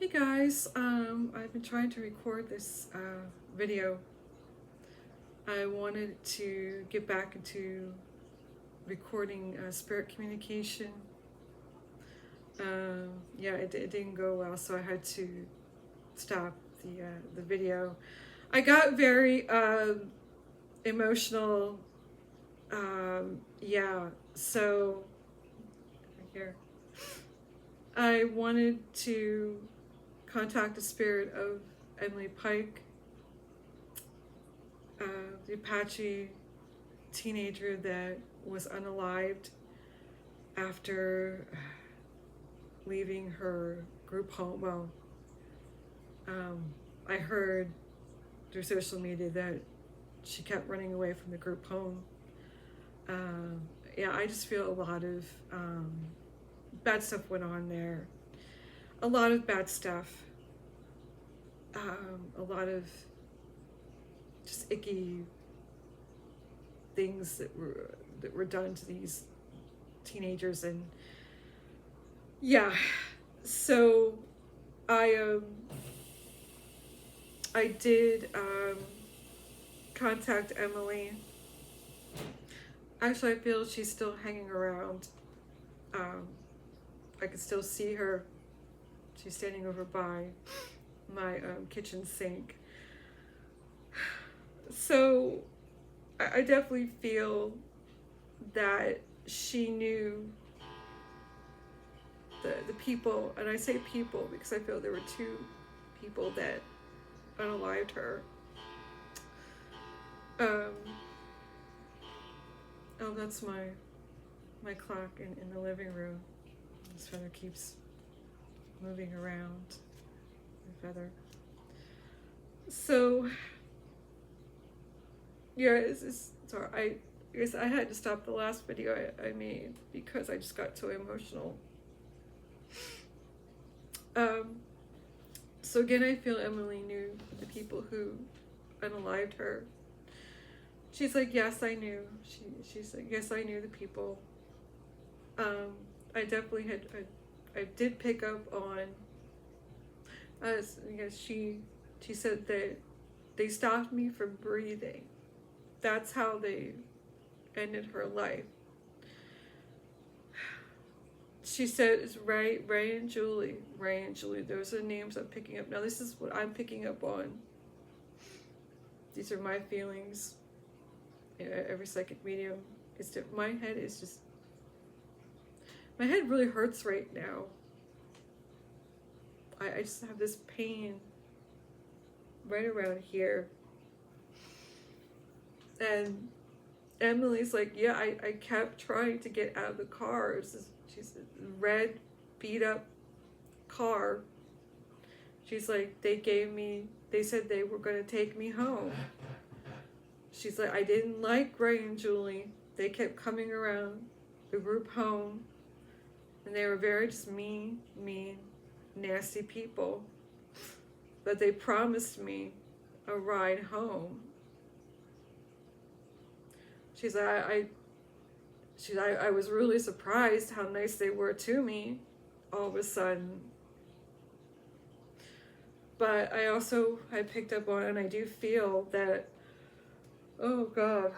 Hey guys, I've been trying to record this video. I wanted to get back into recording spirit communication. Yeah, it didn't go well, so I had to stop the video. I got very emotional. Yeah, so here I wanted to contact the spirit of Emily Pike, the Apache teenager that was unalived after leaving her group home. Well, I heard through social media that she kept running away from the group home. Yeah, I just feel a lot of bad stuff went on there. A lot of bad stuff. A lot of just icky things that were done to these teenagers, and yeah, so I did contact Emily. Actually, I feel she's still hanging around. I can still see her. She's standing over by my kitchen sink. So I definitely feel that she knew the people, and I say people because I feel there were two people that unalived her. Oh, that's my clock in the living room. This feather keeps moving around. The feather. So yeah, sorry. I had to stop the last video I made because I just got so emotional. So again, I feel Emily knew the people who unalived her. She's like, yes, I knew. She's like, yes, I knew the people. I definitely I did pick up on, she said that they stopped me from breathing. That's how they ended her life. She said it's Ray and Julie. Those are the names I'm picking up. Now this is what I'm picking up on. These are my feelings. Every psychic medium is different. My head really hurts right now. I just have this pain right around here. And Emily's like, yeah, I kept trying to get out of the car. She's a red, beat up car. She's like, they said they were going to take me home. She's like, I didn't like Ray and Julie. They kept coming around the group home, and they were very just mean, nasty people. But they promised me a ride home. She's like, I was really surprised how nice they were to me all of a sudden. But I picked up on, and I do feel that, oh God,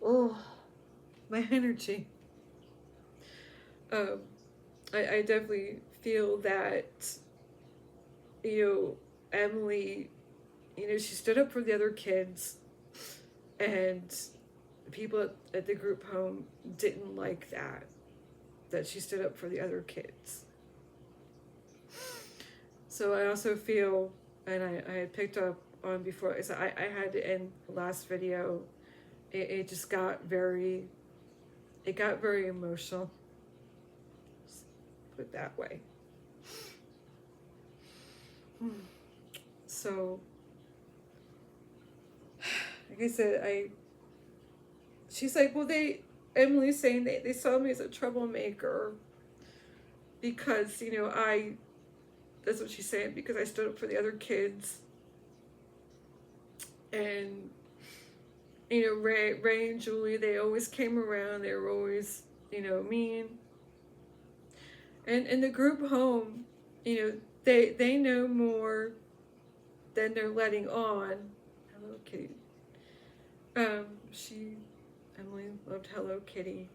oh, my energy. I definitely feel that, Emily, she stood up for the other kids, and people at the group home didn't like that she stood up for the other kids. So I also feel, and I had picked up on before, so I had to end the last video. It just got very emotional. Just put it that way. So, like I said, she's like, well, Emily's saying they saw me as a troublemaker because, that's what she's saying, because I stood up for the other kids. And, Ray and Julie, they always came around. They were always, mean. And in the group home, you know, they know more than they're letting on. Hello Kitty. She Emily loved Hello Kitty.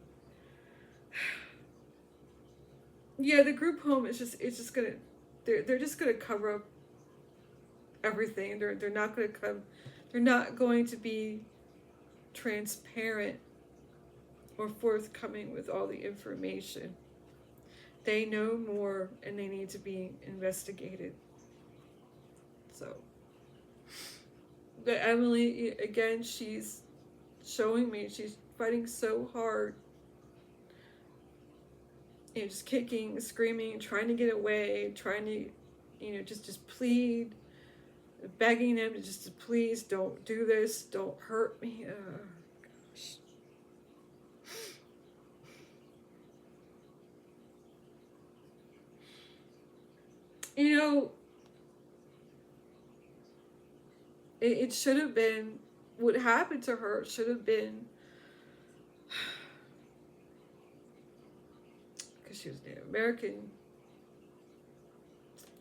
Yeah, the group home is just it's just gonna they're just gonna cover up everything. They're not gonna come. They're not going to be transparent or forthcoming with all the information. They know more and they need to be investigated. So, but Emily, again, she's showing me she's fighting so hard. You know, just kicking, screaming, trying to get away, trying to, you know, just plead, begging them to just please don't do this, don't hurt me. Gosh. You know, it should have been, what happened to her should have been, because she was Native American,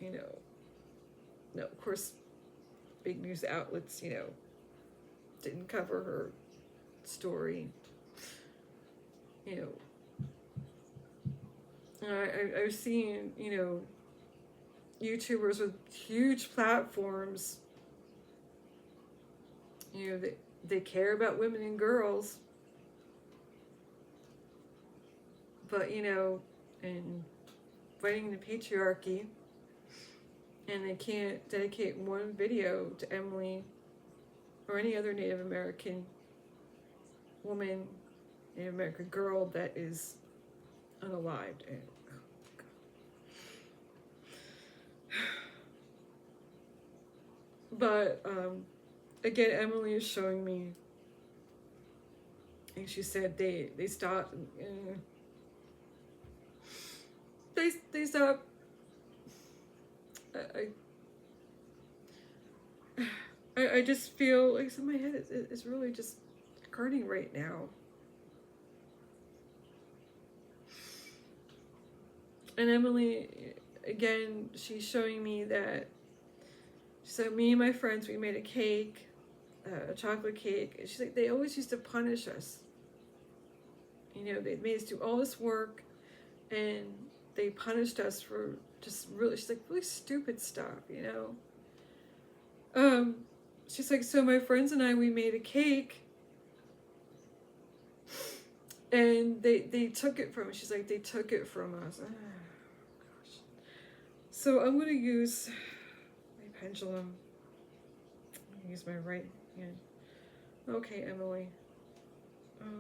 you know, no, of course, big news outlets, you know, didn't cover her story, you know. I've seen, you know, YouTubers with huge platforms, you know, they care about women and girls, but, you know, and fighting the patriarchy, and they can't dedicate one video to Emily or any other Native American woman, Native American girl that is unalived. And, but again, Emily is showing me, and she said they stopped. They stopped. I just feel like so my head is really just hurting right now. And Emily, again, she's showing me that, so me and my friends, we made a cake, a chocolate cake. And she's like, they always used to punish us. You know, they made us do all this work, and they punished us for just really, she's like, really stupid stuff, you know? She's like, so my friends and I, we made a cake, and they took it from us. She's like, they took it from us. Oh, gosh. So I'm going to use my pendulum. I'm going to use my right hand. Okay, Emily.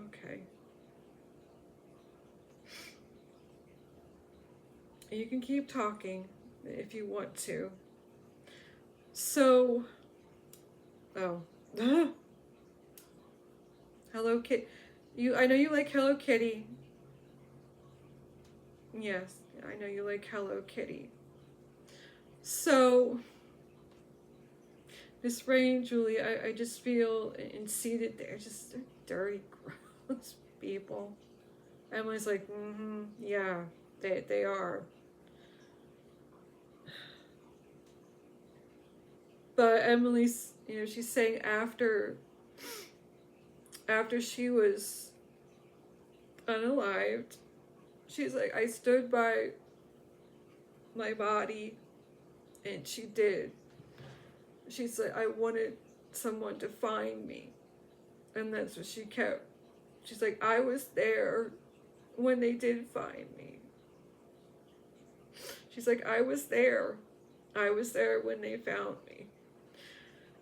Okay. You can keep talking if you want to. So, oh, Hello Kitty. I know you like Hello Kitty. Yes, I know you like Hello Kitty. So, Miss Rain, Julie, I just feel and seated there, just dirty, gross people. Emily's like, yeah, they are. But Emily's, you know, she's saying after she was unalived, she's like, I stood by my body, and she did. She's like, I wanted someone to find me, and that's what she kept. She's like, I was there when they did find me. She's like, I was there when they found me.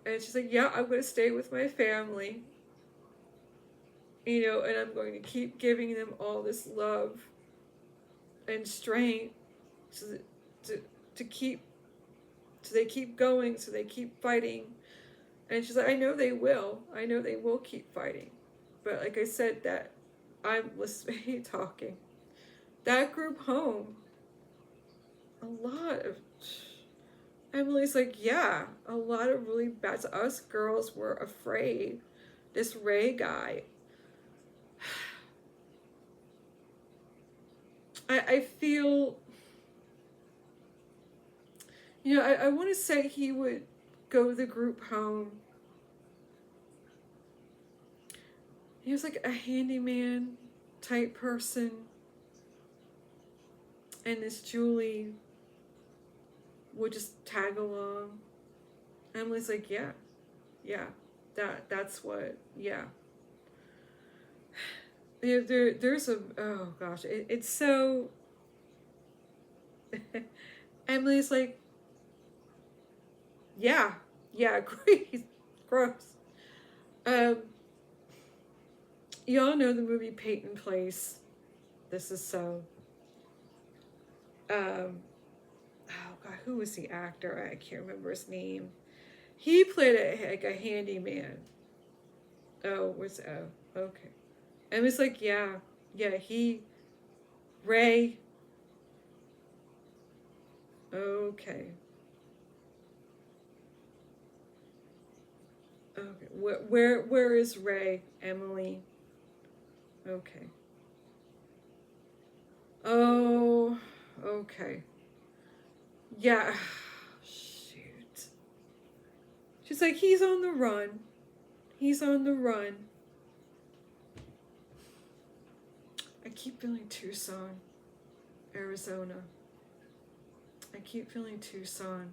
And she's like, yeah, I'm going to stay with my family, you know, and I'm going to keep giving them all this love and strength to keep, so they keep going, so they keep fighting. And she's like, I know they will keep fighting. But like I said, that I'm listening, talking. That group home, a lot of, Emily's like, yeah, a lot of really bad. So us girls were afraid. This Ray guy. I feel I want to say he would go the group home. He was like a handyman type person. And this Julie would just tag along. Emily's like, yeah, that's what, yeah. There's a, oh gosh, it's so, Emily's like, yeah, great, gross. You all know the movie Peyton Place. This is so, oh god, who was the actor? I can't remember his name. He played a handyman. Oh, okay. And it's like, yeah, Ray. Okay. Where is Ray, Emily? Okay. Oh, okay. Yeah. Shoot. She's like, he's on the run. He's on the run. I keep feeling Tucson, Arizona. I keep feeling Tucson.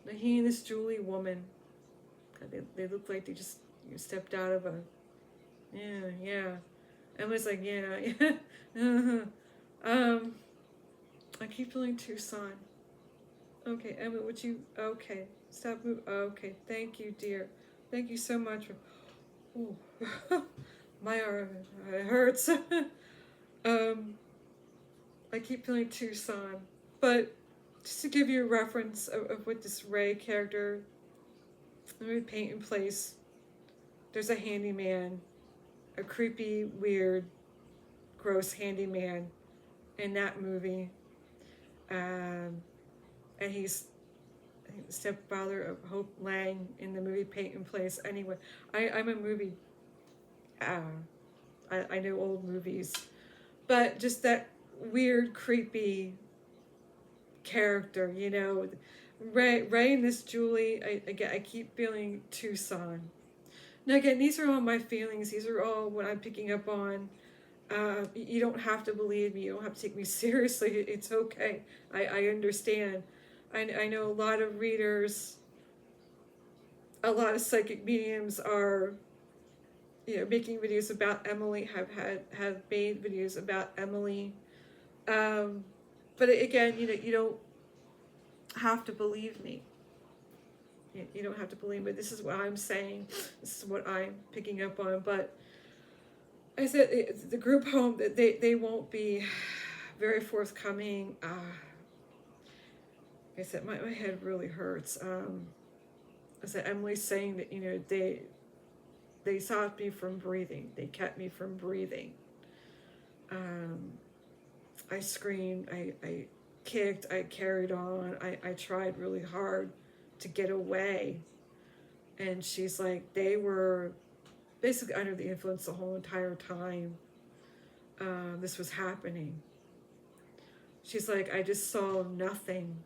Now, he and this Julie woman, they look like they just stepped out of a, yeah. Emily's like, yeah. I keep feeling Tucson. Okay, Emily, would you, okay, stop moving. Okay, thank you, dear. Thank you so much. Oh, my arm, it hurts. I keep feeling Tucson. But just to give you a reference of what this Ray character, let me paint in place. There's a handyman, a creepy, weird, gross handyman in that movie. And he's the stepfather of Hope Lang in the movie Paint in Place. Anyway, I'm a movie, I know old movies, but just that weird, creepy character, Ray and this Julie, I keep feeling Tucson. Now again, these are all my feelings. These are all what I'm picking up on. You don't have to believe me. You don't have to take me seriously. It's okay. I understand. I know a lot of readers, a lot of psychic mediums are, making videos about Emily, have made videos about Emily. But again, you don't have to believe me. You don't have to believe me. This is what I'm saying. This is what I'm picking up on. But I said the group home, they won't be very forthcoming. Like I said, my head really hurts. I said, Emily's saying that, they stopped me from breathing. They kept me from breathing. I screamed, I kicked, I carried on. I tried really hard to get away. And she's like, they were basically under the influence the whole entire time this was happening. She's like, I just saw nothing.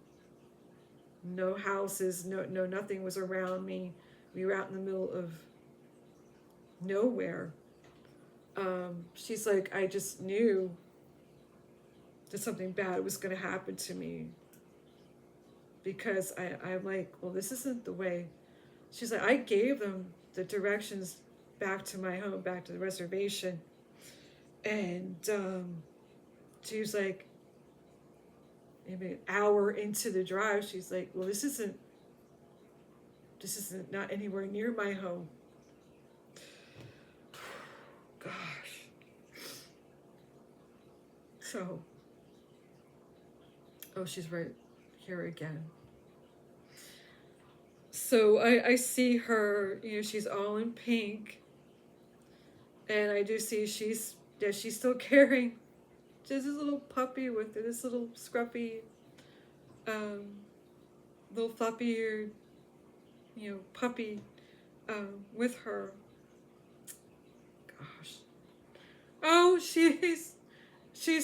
No houses, no nothing was around me. We were out in the middle of nowhere. She's like, I just knew that something bad was going to happen to me. Because I'm like, well, this isn't the way. She's like, I gave them the directions back to my home, back to the reservation. And she was like, maybe an hour into the drive, she's like, well, this isn't not anywhere near my home. Gosh. So, oh, she's right here again. So I see her, she's all in pink. And I do see she's still carrying just this little puppy with her, this little scruffy, little floppy-eared, puppy with her. Gosh. Oh, she's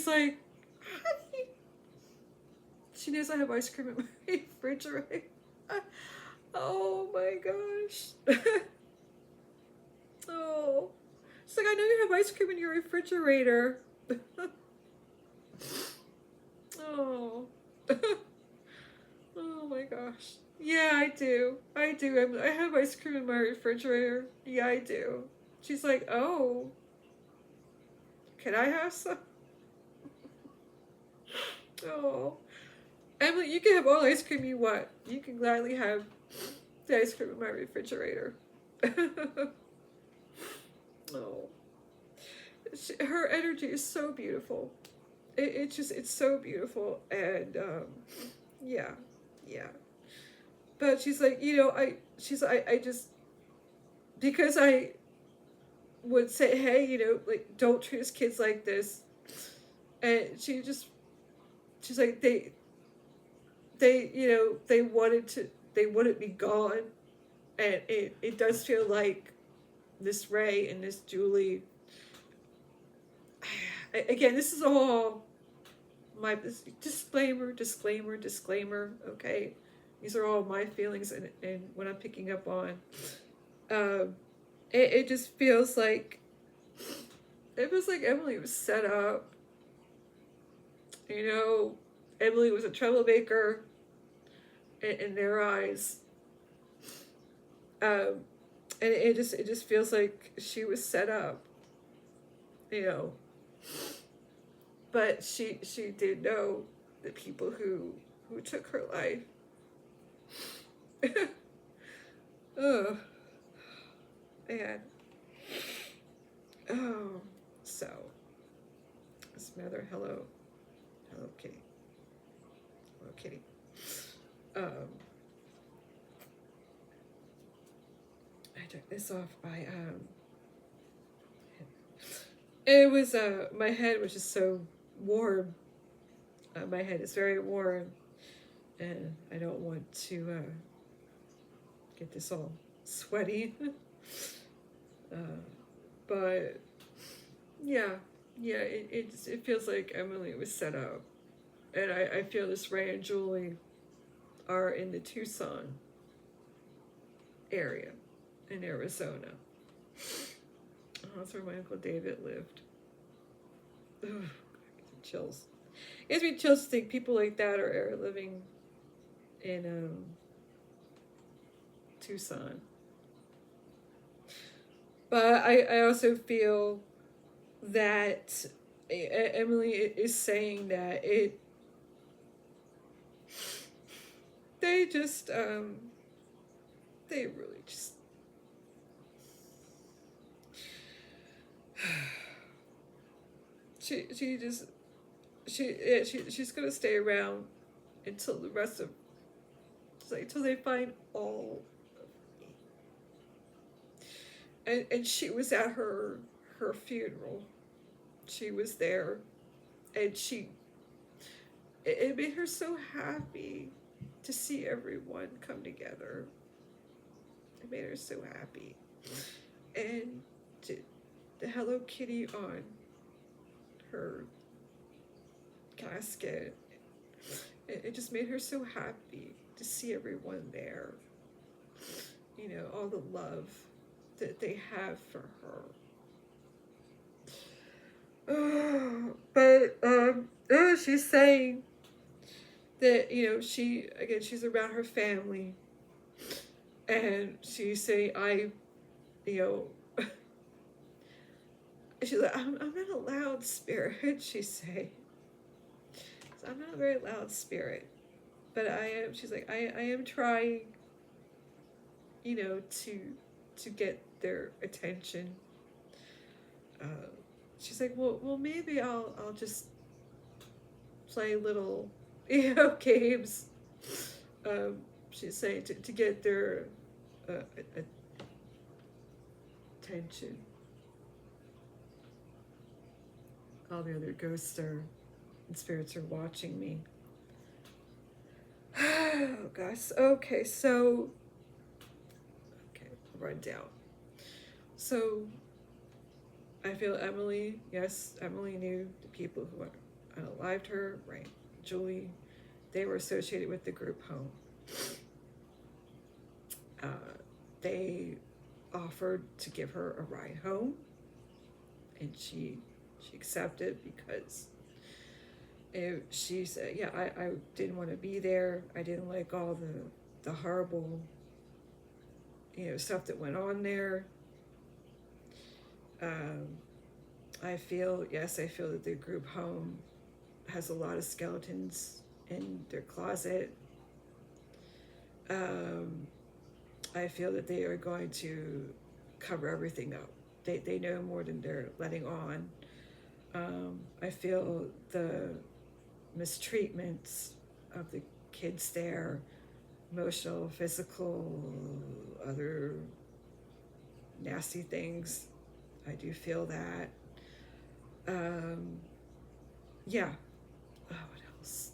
like, honey. She knows I have ice cream in my refrigerator. Oh my gosh. Oh. She's like, I know you have ice cream in your refrigerator. Oh. Oh my gosh. Yeah, I do. I do. I have ice cream in my refrigerator. Yeah, I do. She's like, oh. Can I have some? Oh. Emily, you can have all the ice cream you want. You can gladly have the ice cream in my refrigerator. Oh. Her energy is so beautiful. It's so beautiful. And, yeah. But she's like, I just, because I would say, hey, like, don't treat his kids like this. And she's like, they wouldn't be gone. And it does feel like this Ray and this Julie, again, this is all my disclaimer, okay? These are all my feelings and what I'm picking up on. It just feels like, Emily was set up. Emily was a troublemaker in their eyes. And it just feels like she was set up, But she did know the people who took her life. Oh, man. Oh, so Miss Mother, hello, Kitty. Hello, Kitty. I took this off. It was my head was just so warm. My head is very warm, and I don't want to get this all sweaty. But yeah, it feels like Emily was set up, and I feel this Ray and Julie are in the Tucson area in Arizona. Oh, that's where my Uncle David lived. Ugh, chills. It gives me chills to think people like that are living in Tucson. But I also feel that Emily is saying that they just they really just she's gonna stay around until the rest of, until they find all of me. And she was at her funeral. She was there, and it made her so happy to see everyone come together. It made her so happy. And the Hello Kitty on her casket, it just made her so happy to see everyone there. All the love that they have for her. But she's saying that she's around her family, and she's saying she's like, I'm not a loud spirit, she's saying. So I'm not a very loud spirit, but she's like, I am trying, to get their attention. She's like, well, maybe I'll just play little, games. She's saying to get their attention. All the other ghosts and spirits are watching me. Oh gosh. Okay, run down. So I feel Emily knew the people who unalived her, right? Julie they were associated with the group home. They offered to give her a ride home, and she accepted because she said, yeah, I didn't want to be there. I didn't like all the horrible, stuff that went on there. I feel that the group home has a lot of skeletons in their closet. I feel that they are going to cover everything up. They know more than they're letting on. I feel the mistreatments of the kids there, emotional, physical, other nasty things. I do feel that. Yeah. Oh, what else?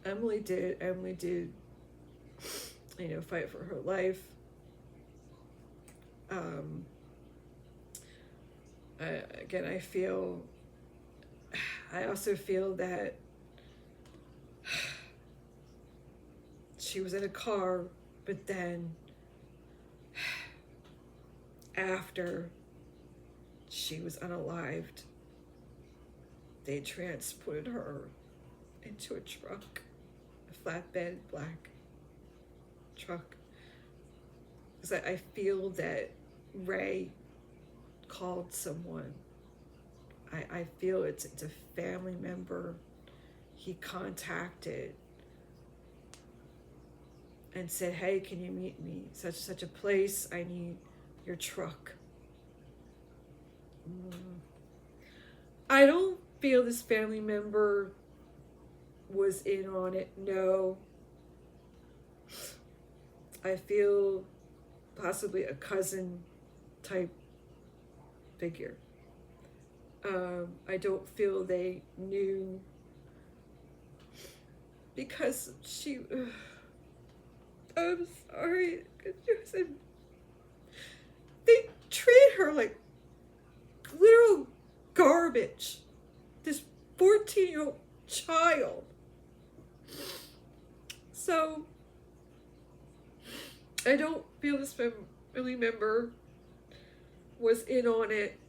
Emily did, fight for her life. I also feel that she was in a car, but then after she was unalived, they transported her into a truck, a flatbed black truck. Because I feel that Ray called someone. I feel it's a family member he contacted and said, hey, can you meet me? Such a place, I need your truck. I don't feel this family member was in on it, no. I feel possibly a cousin type figure. I don't feel they knew because I'm sorry, they treat her like literal garbage. This 14-year-old child. So I don't feel this family member was in on it,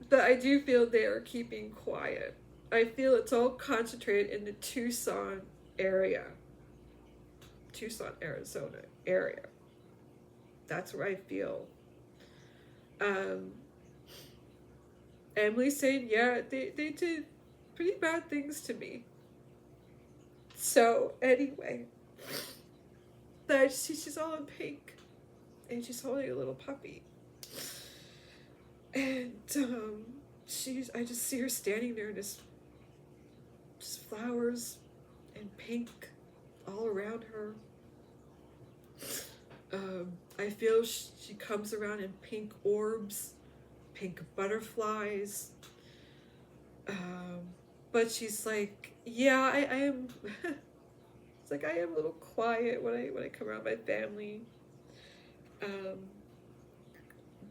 but I do feel they are keeping quiet. I feel it's all concentrated in the Tucson, Arizona area. That's where I feel. Emily's saying, yeah, they did pretty bad things to me. So anyway, she's all in pink, and she's holding a little puppy. And I just see her standing there, and just flowers and pink all around her. I feel she comes around in pink orbs, pink butterflies. But she's like, yeah, I am. It's like I am a little quiet when I come around my family.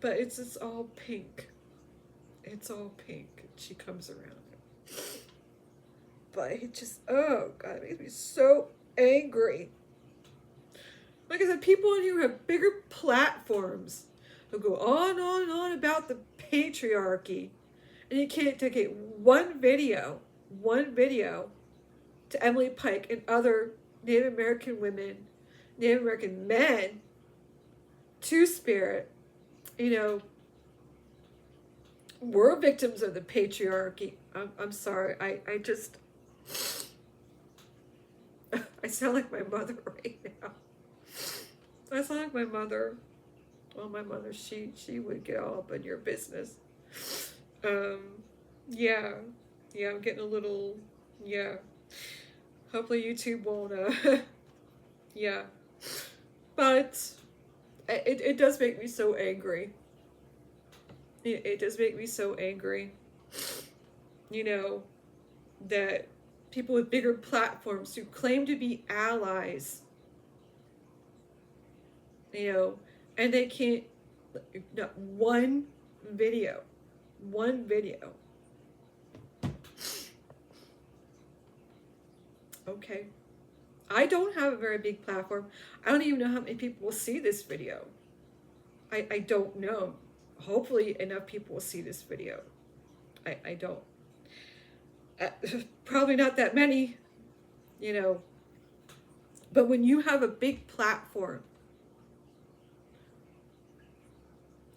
But it's all pink. It's all pink. She comes around. But it just, oh God, it makes me so angry. Like I said, people in here have bigger platforms who go on and on about the patriarchy. And you can't take one video to Emily Pike and other Native American women, Native American men, Two-Spirit, we're victims of the patriarchy. I'm sorry. I just, I sound like my mother right now. I sound like my mother. Well, my mother, she would get all up in your business. Yeah, I'm getting a little, hopefully YouTube won't, yeah. But it does make me so angry. It does make me so angry, that people with bigger platforms who claim to be allies, and they can't, not one video. Okay. I don't have a very big platform. I don't even know how many people will see this video. I don't know. Hopefully enough people will see this video. I don't. Uh, Probably not that many, you know. But when you have a big platform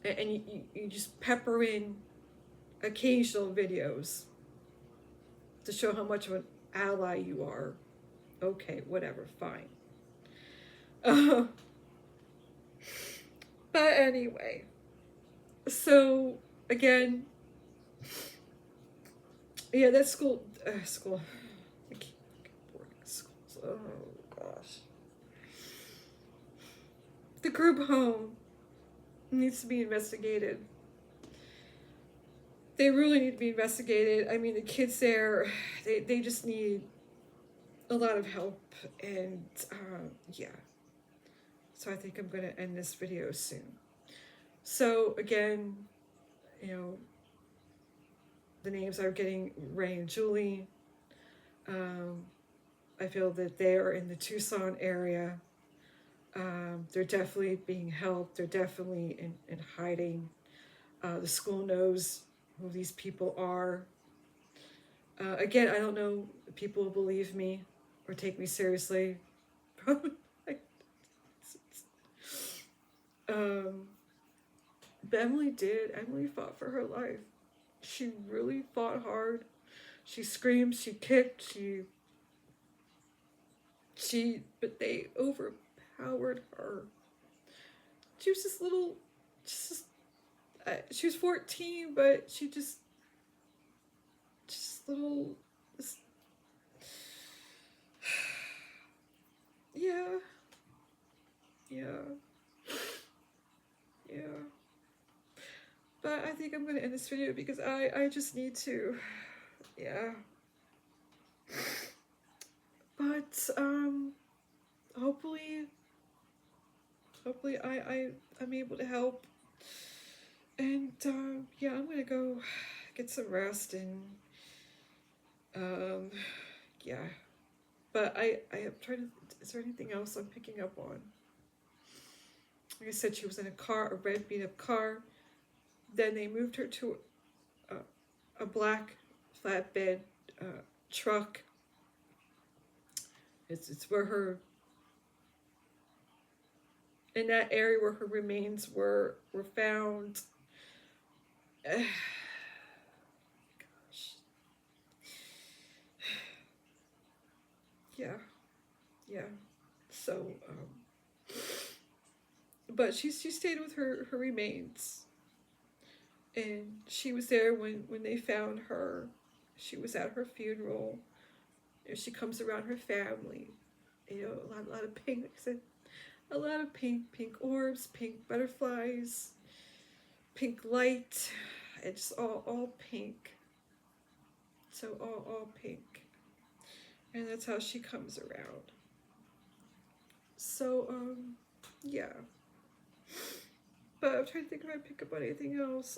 and you just pepper in occasional videos to show how much of an ally you are, okay, whatever, fine. Uh, but anyway, so again, yeah, that school, I keep boarding schools. Oh gosh, the group home needs to be investigated. They really need to be investigated. I mean, the kids there, they just need a lot of help, and yeah. So I think I'm going to end this video soon. So again, you know, the names are getting Ray and Julie. I feel that they are in the Tucson area. They're definitely being helped. They're definitely in hiding. The school knows who these people are. Again, I don't know if people will believe me or take me seriously. Probably. But Emily did. Emily fought for her life. She really fought hard. She screamed, she kicked, but they overpowered her. She was this little, she was 14, but she just little, yeah. But I think I'm going to end this video because I just need to, yeah. But hopefully I'm able to help. And yeah, I'm going to go get some rest and yeah. But I am trying to, is there anything else I'm picking up on? Like I said, she was in a red beat up car. Then they moved her to a black flatbed truck. It's where her, in that area where her remains were found. Gosh. Yeah. So, but she stayed with her remains. And she was there when they found her. She was at her funeral. And she comes around her family. You know, a lot of pink, like I said, a lot of pink orbs, pink butterflies, pink light. It's all pink. So all pink. And that's how she comes around. So, yeah. But I'm trying to think if I pick up on anything else.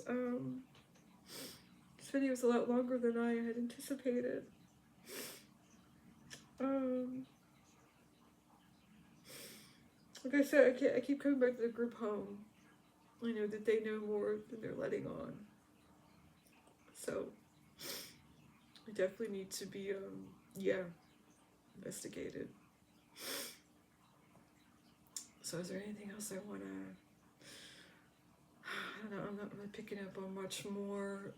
This video is a lot longer than I had anticipated. Like I said, I keep coming back to the group home. I know that they know more than they're letting on. So, I definitely need to be, yeah, investigated. So is there anything else I want to, I don't know, I'm not picking up on much more.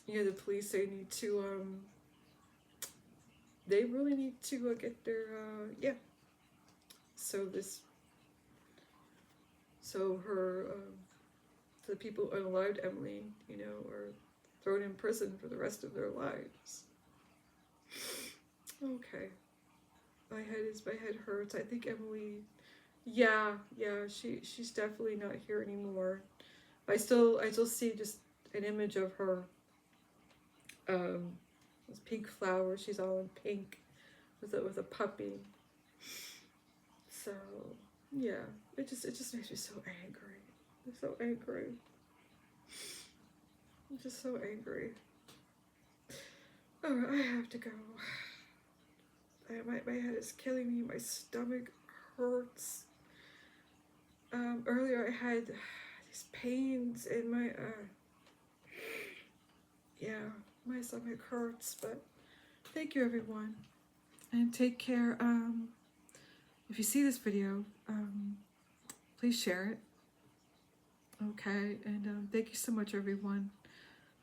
Yeah, the police, they need to, they really need to get their, yeah. So the people who unalived Emily, you know, are thrown in prison for the rest of their lives. Okay. My head hurts. I think Emily, yeah, she's definitely not here anymore. I still see just an image of her. This pink flower. She's all in pink, with a puppy. So yeah, it just makes me so angry. I'm so angry. I'm just so angry. Oh, I have to go. My head is killing me. My stomach hurts. Earlier I had these pains in my, yeah, my stomach hurts, but thank you everyone, and take care. If you see this video, please share it, okay, and thank you so much everyone.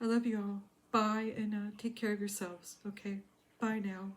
I love you all. Bye, and take care of yourselves, okay? Bye now.